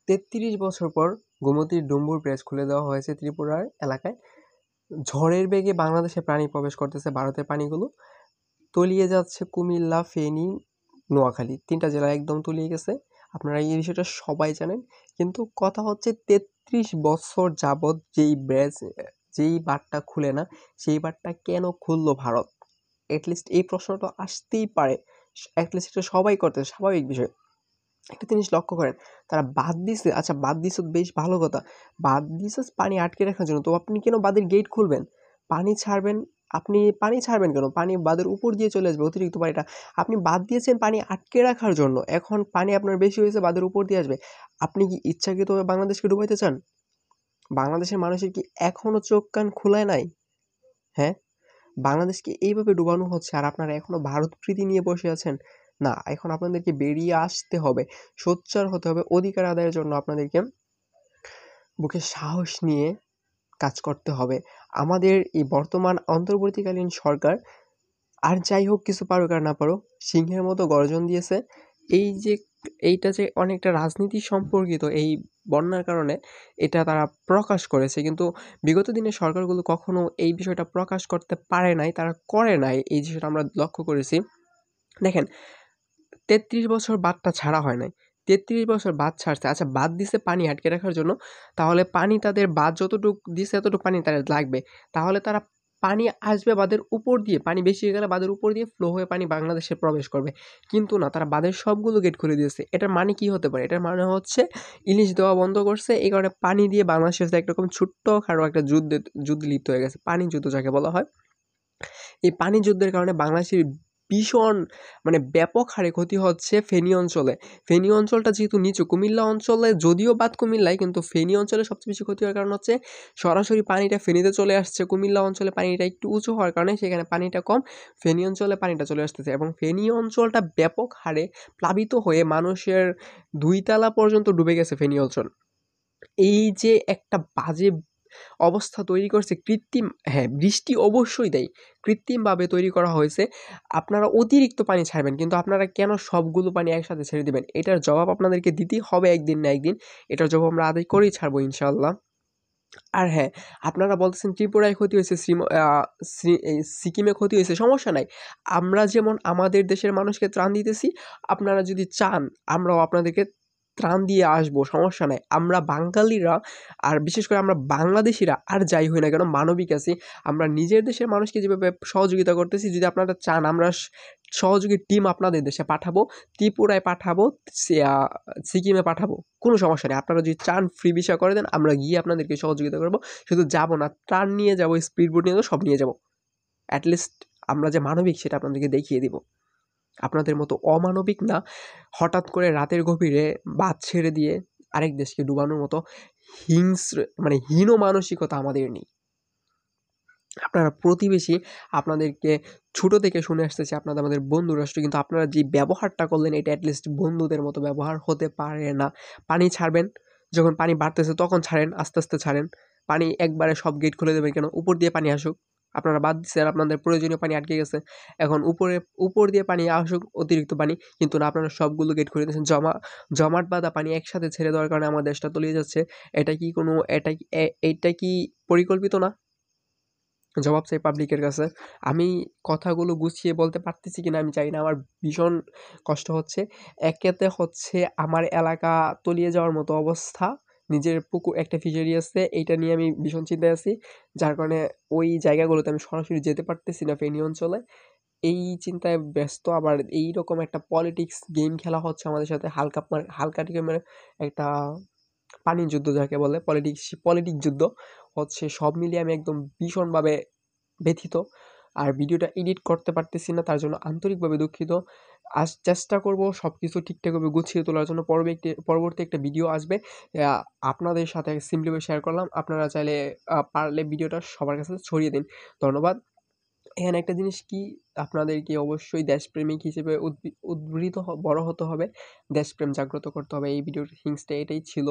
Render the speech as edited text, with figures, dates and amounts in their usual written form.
৩৩ বছর পর গোমতীর ডুম্বুর ব্রিজ খুলে দেওয়া হয়েছে ত্রিপুরার এলাকায়। ঝড়ের বেগে বাংলাদেশে পানি প্রবেশ করতেছে, ভারতের পানিগুলো তলিয়ে যাচ্ছে কুমিল্লা, ফেনী, নোয়াখালী ৩টা জেলা একদম তলিয়ে গেছে। আপনারা এই বিষয়টা সবাই জানেন। কিন্তু কথা হচ্ছে ৩৩ বছর যাবৎ যেই বাঁধটা খুলে না, সেই বাঁধটা কেন খুললো ভারত? এটলিস্ট এই প্রশ্নটা আসতেই পারে। এটলিস্ট এটা সবাই করতে স্বাভাবিক বিষয়। একটা জিনিস লক্ষ্য করেন, তারা বাঁধ দিছে, আচ্ছা বাঁধ দিছে বেশ ভালো কথা। বাঁধ দিছে পানি আটকে রাখার জন্য, তো আপনি কেন বাঁধের গেট খুলবেন? পানি ছাড়বেন, আপনি পানি ছাড়বেন কেন? পানি বাঁধের উপর দিয়ে চলে আসবে অতিরিক্ত পানিটা। আপনি বাঁধ দিয়েছেন পানি আটকে রাখার জন্য, এখন পানি আপনার বেশি হয়েছে বাঁধের উপর দিয়ে আসবে। আপনি কি ইচ্ছাকৃতভাবে বাংলাদেশকে ডুবাইতে চান? বাংলাদেশের মানুষের কি এখনো চোখ কান খোলায় নাই? হ্যাঁ, বাংলাদেশকে এইভাবে ডুবানো হচ্ছে আর আপনারা এখনো ভারত প্রীতি নিয়ে বসে আছেন। না, এখন আপনাদেরকে বেরিয়ে আসতে হবে, সোচ্চার হতে হবে। অধিকার আদায়ের জন্য আপনাদেরকে বুকে সাহস নিয়ে কাজ করতে হবে। আমাদের এই বর্তমান অন্তর্বর্তীকালীন সরকার আর যাই হোক, কিছু পারুক আর না পারুক, সিংহের মতো গর্জন দিয়েছে। এই যে এইটা যে অনেকটা রাজনীতি সম্পর্কিত, এই বন্যার কারণে এটা তারা প্রকাশ করেছে, কিন্তু বিগত দিনের সরকারগুলো কখনো এই বিষয়টা প্রকাশ করতে পারে নাই, তারা করে নাই, এই বিষয়টা আমরা লক্ষ্য করেছি। দেখেন, ৩৩ বছর বাঁধটা ছাড়া হয় নাই। ৩৩ বছর বাঁধ ছাড়ছে। আচ্ছা বাঁধ দিছে পানি আটকে রাখার জন্য। তাহলে পানি তাদের বাঁধ যতটুক দিছে এতটুক পানি তাদের লাগবে। তাহলে তারা পানি আসবে বাঁধের উপর দিয়ে। পানি বেশি হয়ে গেলে বাঁধের উপর দিয়ে ফ্লো হয়ে পানি বাংলাদেশে প্রবেশ করবে। কিন্তু না, তারা বাঁধের সবগুলো গেট খুলে দিয়েছে। এটার মানে কি হতে পারে? এটার মানে হচ্ছে ইলিশ দেওয়া বন্ধ করছে। এই কারণে পানি দিয়ে বাংলাদেশের সাথে একরকম ছোট্টখাটো একটা যুদ্ধে লিপ্ত হয়ে গেছে। পানি যুদ্ধ যাকে বলা হয়। এই পানি যুদ্ধের কারণে বাংলাদেশের ভীষণ মানে ব্যাপক হারে ক্ষতি হচ্ছে ফেনী অঞ্চলে। ফেনী অঞ্চলটা যেহেতু নিচু, কুমিল্লা অঞ্চলে যদিও বাদ কুমিল্লায়, কিন্তু ফেনী অঞ্চলে সবচেয়ে বেশি ক্ষতি হওয়ার কারণ হচ্ছে সরাসরি পানিটা ফেনীতে চলে আসছে। কুমিল্লা অঞ্চলে পানিটা একটু উঁচু হওয়ার কারণে সেখানে পানিটা কম, ফেনী অঞ্চলে পানিটা চলে আসতেছে এবং ফেনী অঞ্চলটা ব্যাপক হারে প্লাবিত হয়ে মানুষের ২ তালা পর্যন্ত ডুবে গেছে ফেনী অঞ্চল। এই যে একটা বাজে অবস্থা তৈরি করছে কৃত্রিম, হ্যাঁ, বৃষ্টি অবশ্যই দেয়। কৃত্রিমভাবে তৈরি করা হয়েছে। আপনারা অতিরিক্ত পানি ছাড়বেন, কিন্তু আপনারা কেন সবগুলো পানি একসাথে ছেড়ে দিবেন? এটার জবাব আপনাদেরকে দিতেই হবে একদিন না একদিন। এটার জবাব আমরা আদায় করেই ছাড়বো ইনশাআল্লাহ। আর হ্যাঁ, আপনারা বলতেছেন ত্রিপুরায় ক্ষতি হয়েছে, এই সিকিমে ক্ষতি হয়েছে, সমস্যা নাই। আমরা যেমন আমাদের দেশের মানুষকে ত্রাণ দিতেছি, আপনারা যদি চান আমরাও আপনাদেরকে ত্রাণ দিয়ে আসবো, সমস্যা নাই। আমরা বাঙালিরা আর বিশেষ করে আমরা বাংলাদেশিরা আর যাই হই না কেন মানবিক আছি। আমরা নিজের দেশের মানুষকে যেভাবে সহযোগিতা করতেছি, যদি আপনারা চান আমরা সহযোগী টিম আপনাদের দেশে পাঠাবো, ত্রিপুরায় পাঠাবো, সি আ সিকিমে পাঠাবো। কোনো সমস্যা নেই। আপনারা যদি চান ফ্রি ভিসা করে দেন, আমরা গিয়ে আপনাদেরকে সহযোগিতা করব। শুধু যাবো না, ত্রাণ নিয়ে যাবো, স্পিড বোট নিয়ে যাবো, সব নিয়ে যাবো। এট লিস্ট আমরা যে মানবিক সেটা আপনাদেরকে দেখিয়ে দিব। আপনাদের মতো অমানবিক না, হঠাৎ করে রাতের গভীরে বাঁধ ছেড়ে দিয়ে আরেক দেশকে ডুবানোর মতো হিংস্র মানে হীন মানসিকতা আমাদের নেই। আপনারা প্রতিবেশী, আপনাদেরকে ছোটো থেকে শুনে আসতেছি আপনারা আমাদের বন্ধু রাষ্ট্র, কিন্তু আপনারা যে ব্যবহারটা করলেন এটা এটলিস্ট বন্ধুদের মতো ব্যবহার হতে পারে না। পানি ছাড়বেন, যখন পানি বাড়তেছে তখন ছাড়েন, আস্তে আস্তে ছাড়েন। পানি একবারে সব গেট খুলে দেবেন কেন? উপর দিয়ে পানি আসুক। আপনারা বাদ দিচ্ছেন, আপনাদের প্রয়োজনীয় পানি আটকে গেছে। এখন উপর দিয়ে পানি আসুক, অতিরিক্ত পানি, কিন্তু না, আপনারা সবগুলো গেট খুলে দিয়েছেন। জমাট বাঁধা পানি একসাথে ছেড়ে দেওয়ার কারণে আমার দেশটা তলিয়ে যাচ্ছে। এটা কি পরিকল্পিত না? জবাব চাই পাবলিকের কাছে। আমি কথাগুলো গুছিয়ে বলতে পারতেছি কিনা আমি জানি না। আমার ভীষণ কষ্ট হচ্ছে। একেতে হচ্ছে আমার এলাকা তলিয়ে যাওয়ার মতো অবস্থা। নিজের পুকুর একটা ফিশারি আছে, এইটা নিয়ে আমি ভীষণ চিন্তায় আছি। যার কারণে ওই জায়গাগুলোতে আমি সরাসরি যেতে পারতেছি না ফেনী অঞ্চলে। এই চিন্তায় ব্যস্ত। আবার এইরকম একটা পলিটিক্স গেম খেলা হচ্ছে আমাদের সাথে, হালকা রকমের একটা পানির যুদ্ধ যাকে বলে, পলিটিক যুদ্ধ হচ্ছে। সব মিলিয়ে আমি একদম ভীষণভাবে ব্যথিত। আর ভিডিওটা এডিট করতে পারতেছি না, তার জন্য আন্তরিকভাবে দুঃখিত। আজ চেষ্টা করব সবকিছু ঠিকঠাকভাবে গুছিয়ে তোলার জন্য। পরবর্তী একটা ভিডিও আসবে। আপনাদের সাথে সিম্পলিভাবে শেয়ার করলাম। আপনারা চাইলে পারলে ভিডিওটা সবার কাছে ছড়িয়ে দিন। ধন্যবাদ। এখানে একটা জিনিস কি, আপনাদেরকে অবশ্যই দেশপ্রেমিক হিসেবে বড় হতে হবে। দেশপ্রেম জাগ্রত করতে হবে। এই ভিডিওর হিংসটা এটাই ছিল।